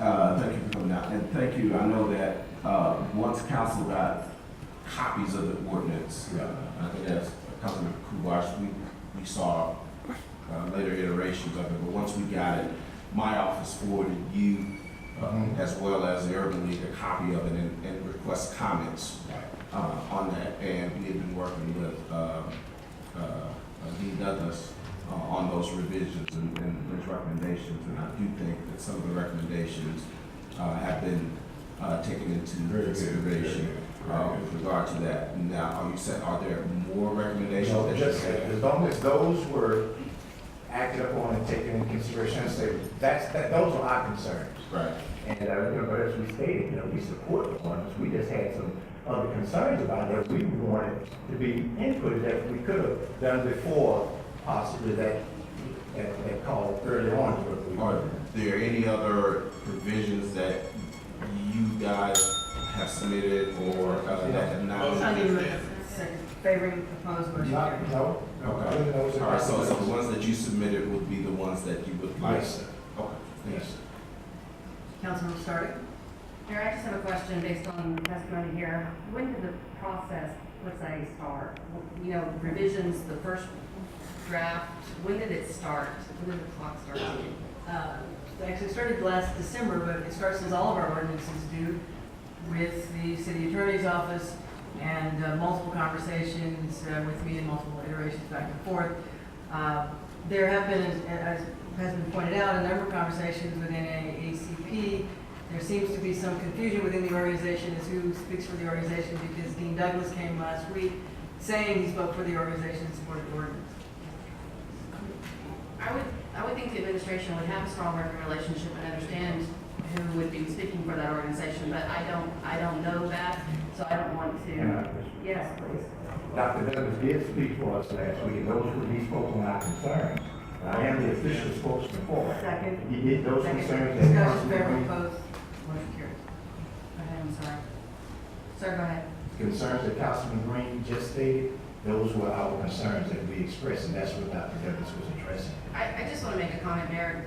Thank you for coming out, and thank you. I know that once council got copies of the ordinance, I think that's Councilman Kubash, we saw later iterations of it, but once we got it, my office forwarded you, as well as the Urban League, a copy of it and request comments on that, and we have been working with Dean Douglas on those revisions and those recommendations, and I do think that some of the recommendations have been taken into consideration with regard to that. Now, you said, are there more recommendations? No, that just you have? as long as those were acted upon and taken into consideration, say those are our concerns. Right. And but as we stated, we support the ones. We just had some other concerns about that we wanted to be inputted that we could have done before, possibly that call early on. Are there any other provisions that you guys have submitted or that have not? I need a favoring proposed motion. No. Okay. All right, so the ones that you submitted would be the ones that you would like? Yes, sir. Okay. Yes. Councilman Stark? Mayor, I just have a question based on testimony here. When did the process, let's say, start? You know, revisions, the first draft, when did it start? When did the clock start ticking? It actually started last December, but it starts as all of our ordinances do with the city attorney's office and multiple conversations with me and multiple iterations back and forth. There have been, as has been pointed out, a number of conversations within ACP. There seems to be some confusion within the organization as who speaks for the organization, because Dean Douglas came last week saying he spoke for the organization and supported the ordinance. I would think the administration would have a strong working relationship and understand who would be speaking for that organization, but I don't know that, so I don't want to. Yes, please. Dr. Douglas did speak for us last week, and those were he spoke on our concerns. I am the official spokesman for it. Second. He did those Second. concerns. Discussion, favorable, opposed, motion carries. Go ahead, I'm sorry. Sir, go ahead. Concerns that Councilman Green just stated, those were our concerns that we expressed, and that's what Dr. Douglas was addressing. I just want to make a comment, Mayor.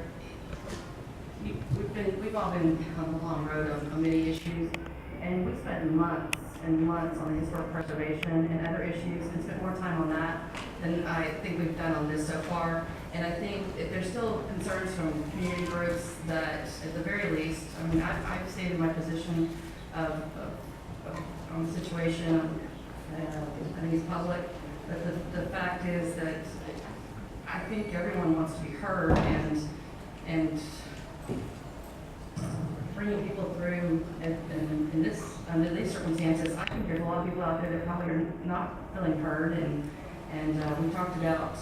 We've all been on the long road on many issues, and we spent months and months on the historic preservation and other issues, and spent more time on that than I think we've done on this so far. And I think if there's still concerns from community groups that, at the very least, I mean, I've stated my position on the situation. I think it's public, but the fact is that I think everyone wants to be heard, and bringing people through in this, under these circumstances, I think there's a lot of people out there that probably are not feeling heard, and we talked about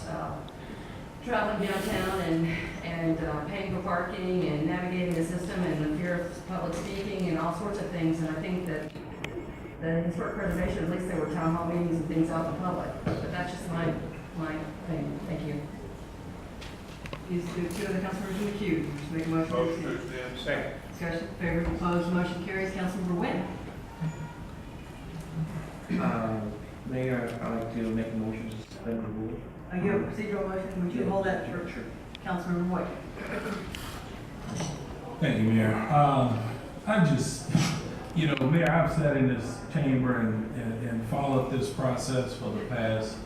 traveling downtown and paying for parking and navigating the system and the fear of public speaking and all sorts of things, and I think that the historic preservation, at least there were town hall meetings and things out in public, but that's just my thing. Thank you. These two other councilmembers in the queue. Make a motion to Motion extend. to extend. Second. Discussion, favorable, opposed, motion carries. Councilmember Wynn. Mayor, I'd like to make a motion to suspend the rule. You have a procedural motion. Would you hold that for Councilmember White? Thank you, Mayor. I just, Mayor, I've sat in this chamber and followed this process for the past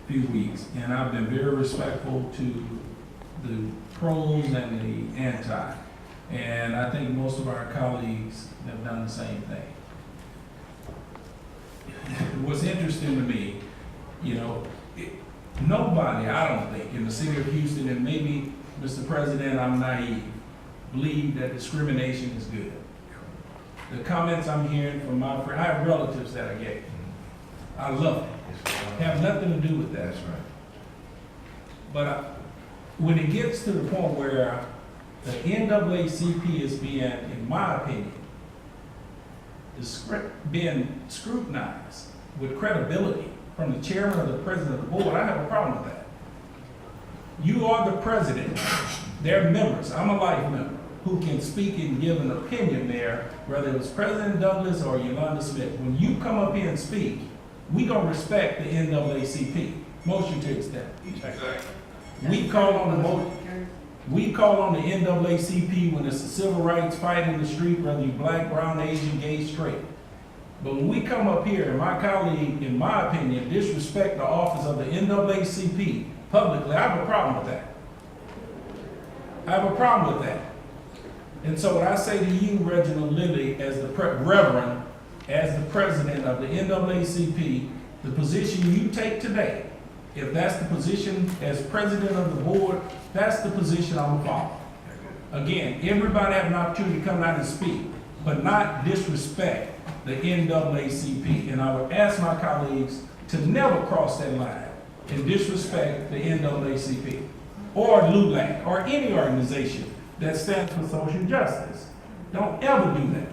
few weeks, and I've been very respectful to the pros and the anti, and I think most of our colleagues have done the same thing. What's interesting to me, nobody, I don't think, in the city of Houston, and maybe, Mr. President, I'm naive, believe that discrimination is good. The comments I'm hearing from my friends, I have relatives that are gay. I love it. Have nothing to do with that. That's right. But when it gets to the point where the NAACP is being, in my opinion, being scrutinized with credibility from the chairman or the president of the board, I have a problem with that. You are the president. They're members. I'm a life member who can speak and give an opinion there, whether it was President Douglas or Yolanda Smith. When you come up here and speak, we gonna respect the NAACP. Motion to extend. Second. We call on the motion. We call on the NAACP when it's a civil rights fight in the street, whether you black, brown, Asian, gay, straight. But when we come up here, and my colleague, in my opinion, disrespect the office of the NAACP publicly, I have a problem with that. I have a problem with that. And so what I say to you, Reginald Lilly, as the Reverend, as the president of the NAACP, the position you take today, if that's the position as president of the board, that's the position I'm gonna follow. Again, everybody have an opportunity to come out and speak, but not disrespect the NAACP. And I would ask my colleagues to never cross that line and disrespect the NAACP or LULAC or any organization that stands for social justice. Don't ever do that.